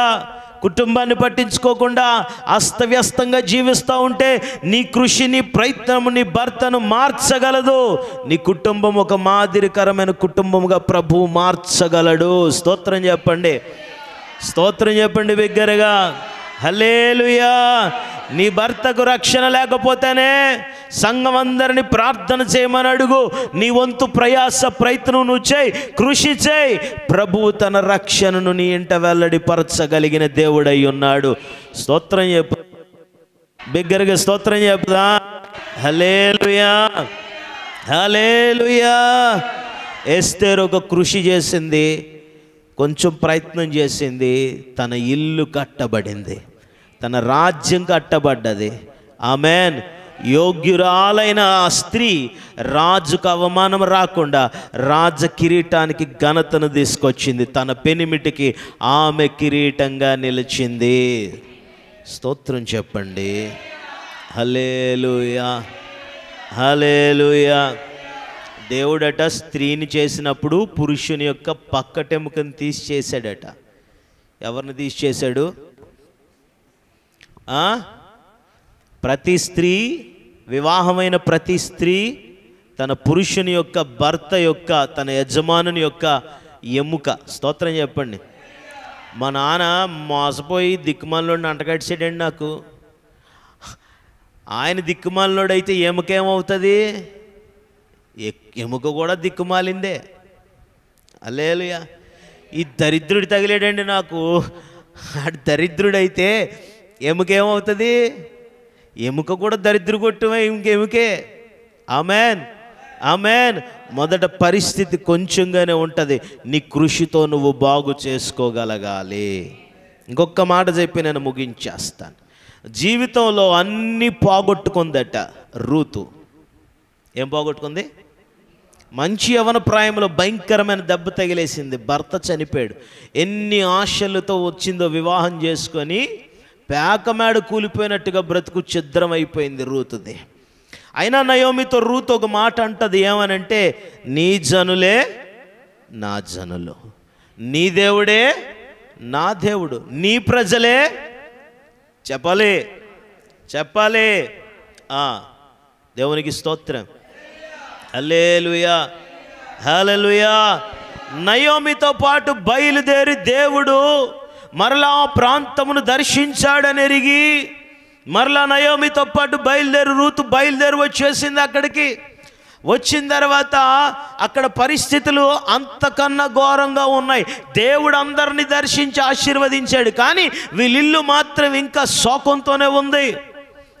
కుటుంబాన్ని పట్టించుకోకుండా అస్తవ్యస్తంగా జీవిస్తూ ఉంటే నీ కృషి, నీ ప్రయత్నము నీ భర్తను మార్చగలదు. నీ కుటుంబం ఒక మాదిరికరమైన కుటుంబంగా ప్రభువు మార్చగలడు. స్తోత్రం చెప్పండి, స్తోత్రం చెప్పండి బిగ్గరగా. హల్లెలూయా. నీ భర్తకు రక్షణ లేకపోతేనే సంఘం అందరిని ప్రార్థన చేయమని అడుగు. నీ వంతు ప్రయాస ప్రయత్నం నువ్వు చేయి, కృషి చేయి. ప్రభువు తన రక్షణను నీ ఇంట వెల్లడిపరచగలిగిన దేవుడై ఉన్నాడు. స్తోత్రం చెప్పు బిగ్గరగా, స్తోత్రం చెప్దా. హల్లెలూయా, హల్లెలూయా. ఎస్తేరు ఒక కృషి చేసింది, కొంచెం ప్రయత్నం చేసింది, తన ఇల్లు కట్టబడింది, తన రాజ్యం కట్టబడ్డది. ఆమెన్. యోగ్యురాలైన ఆ స్త్రీ రాజుకు అవమానం రాకుండా రాజ కిరీటానికి ఘనతను తీసుకొచ్చింది. తన పెనిమిటికి ఆమె కిరీటంగా నిలిచింది. స్తోత్రం చెప్పండి. హల్లెలూయా, హల్లెలూయా. దేవుడట స్త్రీని చేసినప్పుడు పురుషుని యొక్క పక్కటెముకను తీసి చేశాడట. ఎవరిని తీసి చేశాడు? ప్రతి స్త్రీ, వివాహమైన ప్రతి స్త్రీ తన పురుషుని యొక్క, భర్త యొక్క, తన యజమానుని యొక్క ఎముక. స్తోత్రం చెప్పండి. మా నాన్న మోసపోయి దిక్కుమాలినోడిని అంటగడిచాడండి నాకు. ఆయన దిక్కుమాలినోడైతే ఎముకేమవుతుంది? ఎముక కూడా దిక్కుమాలిందే. హల్లెలూయా. ఈ దరిద్రుడు తగిలేడండి నాకు. ఆ దరిద్రుడైతే ఎముకేమవుతుంది? ఎముక కూడా దరిద్రు కొట్టుమే ఇంకెముకే. Amen, amen. మొదట పరిస్థితి కొంచెంగానే ఉంటుంది, నీ కృషితో నువ్వు బాగు చేసుకోగలగాలి. ఇంకొక మాట చెప్పి నేను ముగించేస్తాను. జీవితంలో అన్నీ పోగొట్టుకుందట రూతు. ఏం పోగొట్టుకుంది? మంచి యవన ప్రాయంలో భయంకరమైన దెబ్బ తగిలేసింది. భర్త చనిపోయాడు. ఎన్ని ఆశలతో వచ్చిందో వివాహం చేసుకొని పేకమేడ కూలిపోయినట్టుగా బ్రతుకు ఛిద్రం అయిపోయింది రూతుది. అయినా నయోమితో రూతు ఒక మాట అంటది. ఏమనంటే, నీ జనులే నా జనులు, నీ దేవుడే నా దేవుడు, నీ ప్రజలే చెప్పాలి, చెప్పాలి. దేవునికి స్తోత్రం. హల్లెలూయా, హల్లెలూయా. నయోమితో పాటు బయలుదేరి దేవుడు మరలా ప్రాంతమును దర్శించాడని ఎరిగి మరలా నయోమితో పాటు రూతు బయలుదేరి వచ్చేసింది. అక్కడికి వచ్చిన తర్వాత అక్కడ పరిస్థితులు అంతకన్నా ఘోరంగా ఉన్నాయి. దేవుడు అందరిని దర్శించి ఆశీర్వదించాడు, కానీ వీళ్ళిల్లు మాత్రం ఇంకా శోకంతోనే ఉంది.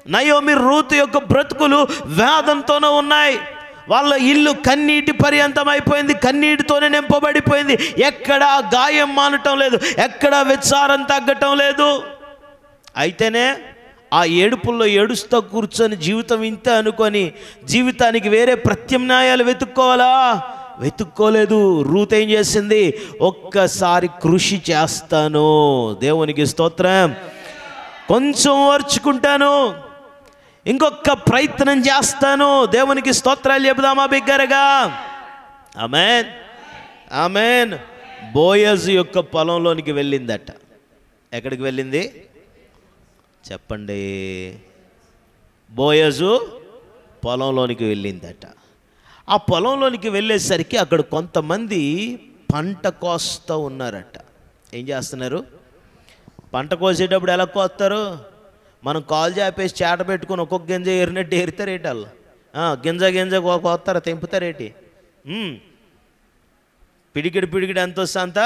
నయోమి రూతు యొక్క బ్రతుకులు వేదంతోనే ఉన్నాయి. వాళ్ళ ఇల్లు కన్నీటి పర్యంతం అయిపోయింది, కన్నీటితోనే నింపబడిపోయింది. ఎక్కడా గాయం మానటం లేదు, ఎక్కడా విచారం తగ్గటం లేదు. అయితేనే ఆ ఏడుపుల్లో ఏడుస్తూ కూర్చొని జీవితం ఇంతే అనుకొని జీవితానికి వేరే ప్రత్యామ్నాయాలు వెతుక్కోవాలా? వెతుక్కోలేదు. రూత్ ఏం చేసింది? ఒక్కసారి కృషి చేస్తాను, దేవునికి స్తోత్రం, కొంచెం ఓర్చుకుంటాను, ఇంకొక ప్రయత్నం చేస్తాను, దేవునికి స్తోత్రాలు చెబుదామా బిగ్గరగా? ఆమేన్, ఆమేన్. బోయజు యొక్క పొలంలోనికి వెళ్ళిందట. ఎక్కడికి వెళ్ళింది చెప్పండి? బోయజు పొలంలోనికి వెళ్ళిందట. ఆ పొలంలోనికి వెళ్ళేసరికి అక్కడ కొంతమంది పంట కోస్తూ ఉన్నారట. ఏం చేస్తున్నారు? పంట కోసేటప్పుడు ఎలా కోస్తారు? మనం కాలు చాపేసి చేట పెట్టుకుని ఒక్కొక్క గింజ ఏరినట్టు ఏరుతారేటి వాళ్ళు. గింజ గింజ కోస్తారా, తెంపుతారేటి? పిడికిడి ఎంత వస్తే అంత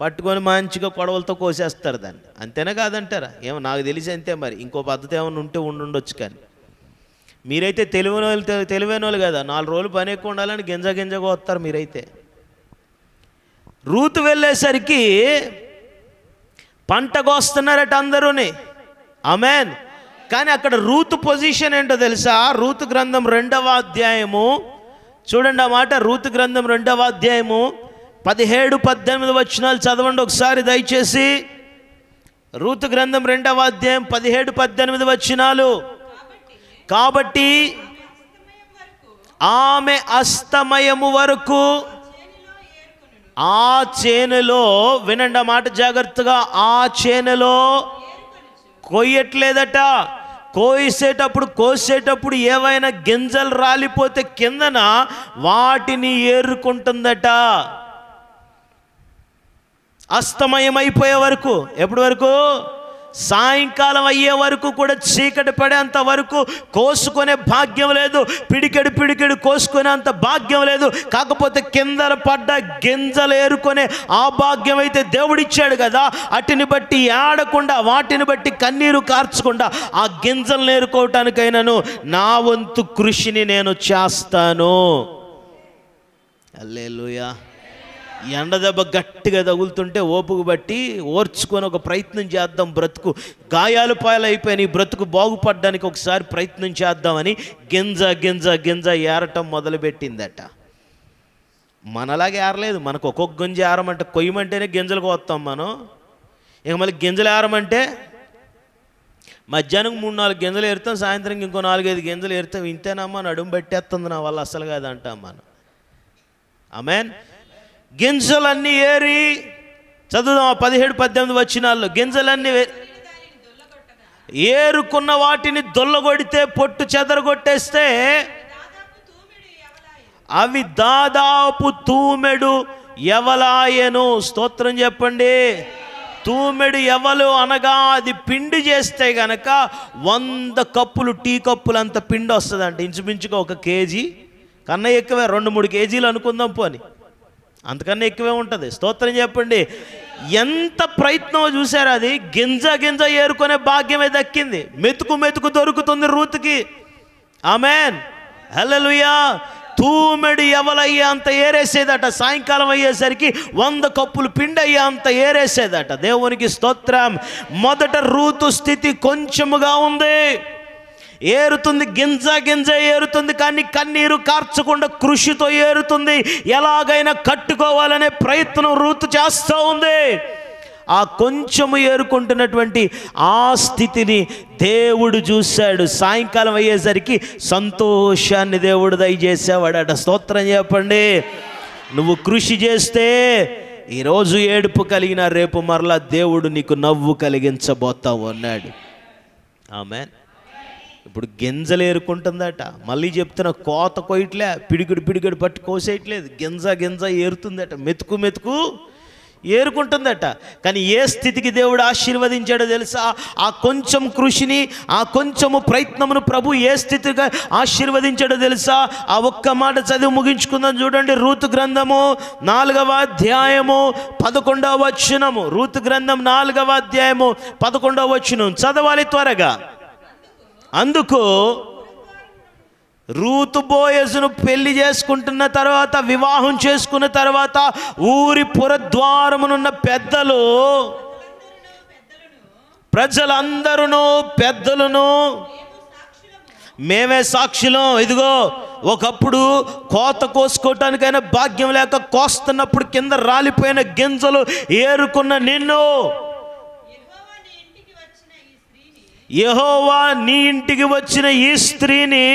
పట్టుకొని మంచిగా కొడవలతో కోసేస్తారు దాన్ని. అంతేనా కాదంటారా? ఏమో నాకు తెలిసి అంతే. మరి ఇంకో పద్ధతి ఏమైనా ఉంటే ఉండొచ్చు, కానీ మీరైతే తెలివైన వాళ్ళు కదా. 4 రోజులు పని ఎక్కువ ఉండాలని గింజ కోస్తారు మీరైతే. రూతు వెళ్ళేసరికి పంట కోస్తున్నారట అందరూని. ఆమేన్. కానీ అక్కడ రూతు పొజిషన్ ఏంటో తెలుసా? రూతు గ్రంథం 2వ అధ్యాయము చూడండి. ఆ మాట రూతు గ్రంథం 2వ అధ్యాయము 17-18 వచనాలు చదవండి ఒకసారి దయచేసి. రూతు గ్రంథం 2వ అధ్యాయం 17-18 వచనాలు. కాబట్టి ఆమె అస్తమయము వరకు ఆ చేనులో, వినండి ఆ మాట జాగ్రత్తగా, ఆ చేనులో కొయ్యట్లేదట. కోసేటప్పుడు ఏవైనా గింజలు రాలిపోతే కిందన వాటిని ఏరుకుంటుందట. అస్తమయమైపోయే వరకు, ఎప్పటి వరకు? సాయంకాలం అయ్యే వరకు కూడా, చీకటి పడేంత వరకు కోసుకునే భాగ్యం లేదు. పిడికెడు కోసుకునేంత భాగ్యం లేదు. కాకపోతే కిందన పడ్డ గింజలు ఏరుకునే ఆ భాగ్యం అయితే దేవుడిచ్చాడు కదా. అటిని బట్టి ఏడకుండా, వాటిని బట్టి కన్నీరు కార్చకుండా ఆ గింజలను ఏరుకోవటానికైనాను నా వంతు కృషిని నేను చేస్తాను. హల్లెలూయా. ఎండ దెబ్బ గట్టిగా తగులుతుంటే ఓపుకు బట్టి ఓర్చుకొని ఒక ప్రయత్నం చేద్దాం. బ్రతుకు గాయాలు పాలైపోయిన ఈ బ్రతుకు బాగుపడడానికి ఒకసారి ప్రయత్నం చేద్దామని గింజ ఏరటం మొదలుపెట్టిందట. మనలాగే ఏరలేదు. మనకు ఒక్కొక్క గింజ ఏరమంటే, కొయ్యమంటేనే గింజలు కోస్తాం మనం. ఇక మళ్ళీ గింజలు ఏరమంటే మధ్యాహ్నం 3-4 గింజలు ఏరుతాం, సాయంత్రం ఇంకో 4-5 గింజలు ఏరుతాం. ఇంతేనమ్మా, నడుము పెట్టేస్తుంది నా వల్ల అసలు కాదంటాం మనం. ఆమేన్. గింజలన్నీ ఏరి, చదువుదాం 17-18 వచనాల్లో. గింజలన్నీ ఏరుకున్న వాటిని దొల్లగొడితే, పొట్టు చెదరగొట్టేస్తే అవి దాదాపు తూమెడు ఎవలాయను. స్తోత్రం చెప్పండి. తూమెడు ఎవలు అనగా అది పిండి చేస్తే గనక 100 కప్పులు, టీ కప్పులు అంత పిండి వస్తుందంట. ఇంచుమించుగా 1 కేజీ కన్నా ఎక్కువే, 2-3 కేజీలు అనుకుందాం పోని, అంతకన్నా ఎక్కువే ఉంటుంది. స్తోత్రం చెప్పండి. ఎంత ప్రయత్నం చూసారు. అది గింజ ఏరుకునే భాగ్యమే దక్కింది. మెతుకు దొరుకుతుంది రూతుకి. ఆమేన్. హల్లెలూయా. తూమెడు ఎవలయ్యే అంత ఏరేసేదట. సాయంకాలం అయ్యేసరికి 100 కప్పులు పిండి అయ్యే అంత ఏరేసేదట. దేవునికి స్తోత్రం. మొదట రూతు స్థితి కొంచెముగా ఉంది. ఏరుతుంది, గింజ ఏరుతుంది, కానీ కన్నీరు కార్చకుండా కృషితో ఏరుతుంది. ఎలాగైనా కట్టుకోవాలనే ప్రయత్నం రూతు చేస్తూ ఉంది. ఆ కొంచెము ఏరుకుంటున్నటువంటి ఆ స్థితిని దేవుడు చూశాడు. సాయంకాలం అయ్యేసరికి సంతోషాన్ని దేవుడు దయచేసేవాడట. స్తోత్రం చెప్పండి. నువ్వు కృషి చేస్తే ఈరోజు ఏడుపు కలిగిన రేపు మరలా దేవుడు నీకు నవ్వు కలిగించబోతా ఉన్నాడు. ఆమేన్. ఇప్పుడు గింజలు ఏరుకుంటుందట. మళ్ళీ చెప్తున్నా, కోత కొయ్యట్లే, పిడిగడు పట్టి కోసేయట్లేదు. గింజ ఏరుతుందట. మెతుకు ఏరుకుంటుందట. కానీ ఏ స్థితికి దేవుడు ఆశీర్వదించాడో తెలుసా? ఆ కొంచెం కృషిని, ఆ కొంచెము ప్రయత్నమును ప్రభు ఏ స్థితిగా ఆశీర్వదించాడో తెలుసా? ఆ ఒక్క మాట చదివి ముగించుకుందాం. చూడండి, రూతు గ్రంథము 4వ అధ్యాయము 11వ వచనము. రూతు గ్రంథం 4వ అధ్యాయము 11వ వచనం చదవాలి త్వరగా. అందుకు రూతు బోయజును పెళ్లి చేసుకుంటున్న తర్వాత, వివాహం చేసుకున్న తర్వాత, ఊరి పురద్వారమునున్న పెద్దలు, ప్రజలందరూ పెద్దలను, మేమే సాక్షులం. ఇదిగో, ఒకప్పుడు కోత కోసుకోవటానికైనా భాగ్యం లేక కోస్తున్నప్పుడు కింద రాలిపోయిన గింజలు ఏరుకున్న నిన్ను, యెహోవా నీ ఇంటికి వచ్చిన ఈ స్త్రీని,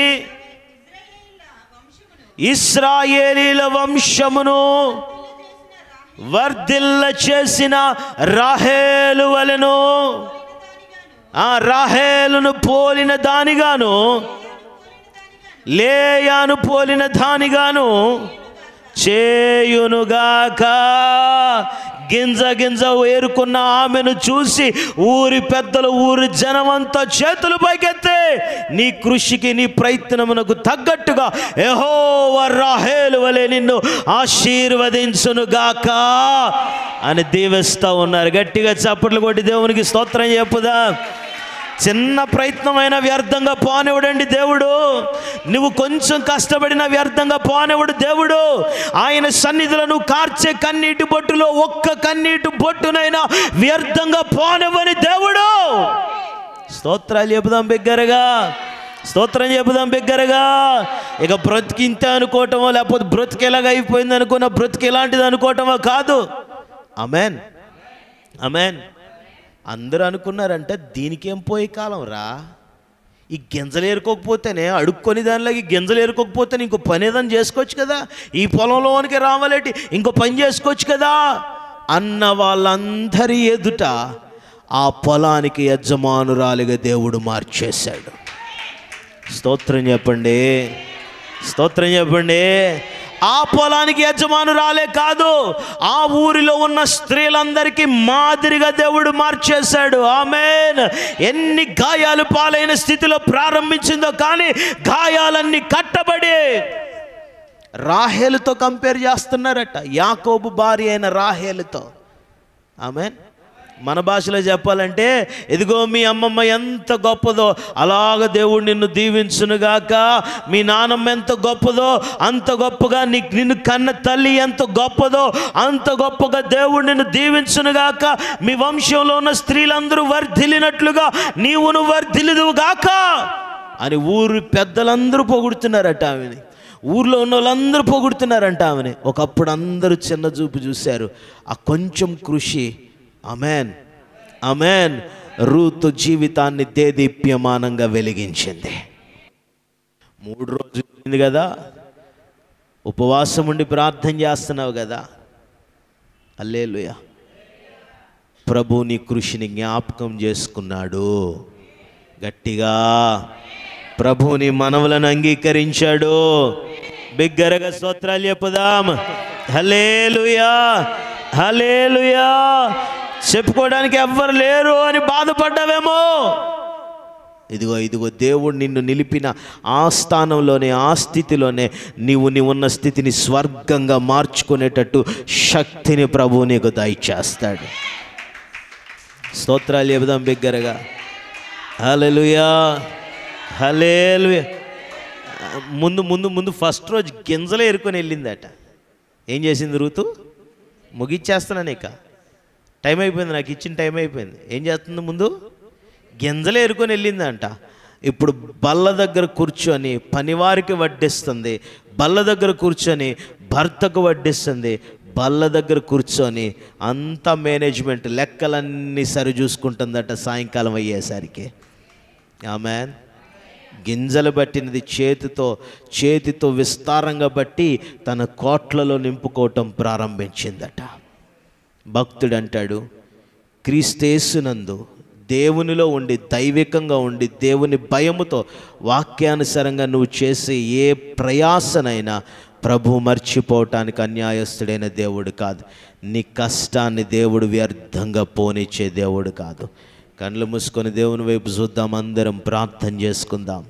ఇశ్రాయేలీల వంశమును వర్ధిల్ల చేసిన రాహేలు వలెను, ఆ రాహేలును పోలిన దానిగాను, లేయాను పోలిన దానిగాను చేయునుగాక. గింజ ఏరుకున్న ఆమెను చూసి ఊరి పెద్దలు, ఊరి జనమంతా చేతులు పైకెత్తే, నీ కృషికి, నీ ప్రయత్నమునకు తగ్గట్టుగా యెహోవా రాహేలు వలె నిన్ను ఆశీర్వదించునుగాక అని దీవిస్తూ ఉన్నారు. గట్టిగా చప్పట్లు కొట్టి దేవునికి స్తోత్రం చెప్పుదా. చిన్న ప్రయత్నమైన వ్యర్థంగా పోనివ్వడండి దేవుడు. నువ్వు కొంచెం కష్టపడిన వ్యర్థంగా పోనివ్వడు దేవుడు. ఆయన సన్నిధిలో నువ్వు కార్చే కన్నీటి బొట్టులో ఒక్క కన్నీటి బొట్టునైనా వ్యర్థంగా పోనివ్వని దేవుడు. స్తోత్రాలు చెబుదాం బిగ్గరగా, స్తోత్రం చెబుదాం బిగ్గరగా. ఇక బ్రతికింతే అనుకోవటమో, లేకపోతే బ్రతికి ఎలాగ అయిపోయింది అనుకున్న బ్రతికి ఎలాంటిది అనుకోవటమో కాదు. ఆమేన్, ఆమేన్. అందరూ అనుకున్నారంటే దీనికేం పోయే కాలం రా, ఈ గింజలు ఏరుకోకపోతేనే, అడుక్కొని దానిలాగా ఈ గింజలు ఏరుకోకపోతేనే ఇంకో పని ఏదైనా చేసుకోవచ్చు కదా, ఈ పొలంలోనికి రావాలంటే ఇంకో పని చేసుకోవచ్చు కదా అన్న వాళ్ళందరి ఎదుట ఆ పొలానికి యజమానురాలిగా దేవుడు మార్చేశాడు. స్తోత్రం చెప్పండి, స్తోత్రం చెప్పండి. ఆ పొలానికి యజమానురాలే కాదు, ఆ ఊరిలో ఉన్న స్త్రీలందరికీ మాదిరిగా దేవుడు మార్చేశాడు. ఆమేన్. ఎన్ని గాయాలు పాలైన స్థితిలో ప్రారంభించిందో, కానీ గాయాలన్నీ కట్టబడి రాహేలుతో కంపేర్ చేస్తున్నారట, యాకోబు భార్య అయిన రాహేలుతో. ఆమేన్. మన భాషలో చెప్పాలంటే, ఇదిగో మీ అమ్మమ్మ ఎంత గొప్పదో అలాగ దేవుడు నిన్ను దీవించునుగాక, మీ నాన్నమ్మ ఎంత గొప్పదో అంత గొప్పగా నిన్ను కన్న తల్లి ఎంత గొప్పదో అంత గొప్పగా దేవుడు నిన్ను దీవించునుగాక, మీ వంశంలో ఉన్న స్త్రీలందరూ వర్ధిల్లినట్లుగా నీవును వర్ధిల్లుదువుగాక అని ఊరి పెద్దలందరూ పొగుడుతున్నారట ఆమెని. ఊర్లో ఉన్న వాళ్ళందరూ పొగుడుతున్నారంట ఆమెని. ఒకప్పుడు అందరూ చిన్న చూపు చూశారు. ఆ కొంచెం కృషి, ఆమేన్ ఆమేన్, రూతు జీవితాన్ని దేదీప్యమానంగా వెలిగించింది. 3 రోజులు కదా, ఉపవాసం ఉండి ప్రార్థన చేస్తున్నావు కదా. హల్లెలూయా. ప్రభు నీ కృషిని జ్ఞాపకం చేసుకున్నాడు. గట్టిగా ప్రభు నీ మనవులను అంగీకరించాడు. బిగ్గరగా స్తోత్రాలు చెప్పుదాం. హల్లెలూయా, హల్లెలూయా. చెప్పుకోవడానికి ఎవ్వరు లేరు అని బాధపడ్డావేమో, ఇదిగో దేవుడు నిన్ను నిలిపిన ఆ స్థానంలోనే, ఆ స్థితిలోనే నీవు ఉన్న స్థితిని స్వర్గంగా మార్చుకునేటట్టు శక్తిని ప్రభువు నీకు దయచేస్తాడు. స్తోత్రాలు చెబుదాం బిగ్గరగా. హల్లెలూయా, హల్లెలూయా. ముందు ఫస్ట్ రోజు గింజలు ఏరుకొని వెళ్ళిందట. ఏం చేసింది రూతు? ముగిచ్చేస్తున్నాను, ఇక టైం అయిపోయింది, నాకు ఇచ్చిన టైం అయిపోయింది. ఏం చేస్తుంది? ముందు గింజలు ఏరుకొని వెళ్ళిందంట. ఇప్పుడు బల్ల దగ్గర కూర్చొని పనివారికి వడ్డిస్తుంది, బల్ల దగ్గర కూర్చొని భర్తకు వడ్డిస్తుంది, బల్ల దగ్గర కూర్చొని అంత మేనేజ్మెంట్ లెక్కలన్నీ సరి చూసుకుంటుందట సాయంకాలం అయ్యేసరికి. ఆమేన్. గింజలు బట్టినది చేతితో విస్తారంగా బట్టి తన కోట్లలో నింపుకోవటం ప్రారంభించిందట. భక్తుడు అంటాడు, క్రీస్తేసునందు దేవునిలో ఉండి, దైవికంగా ఉండి, దేవుని భయముతో వాక్యానుసారంగా నువ్వు చేసే ఏ ప్రయాసనైనా ప్రభు మర్చిపోవటానికి అన్యాయస్తుడైన దేవుడు కాదు. నీ కష్టాన్ని దేవుడు వ్యర్థంగా పోనిచ్చే దేవుడు కాదు. కళ్ళు మూసుకొని దేవుని వైపు చూద్దాం, అందరం ప్రార్థన చేసుకుందాం.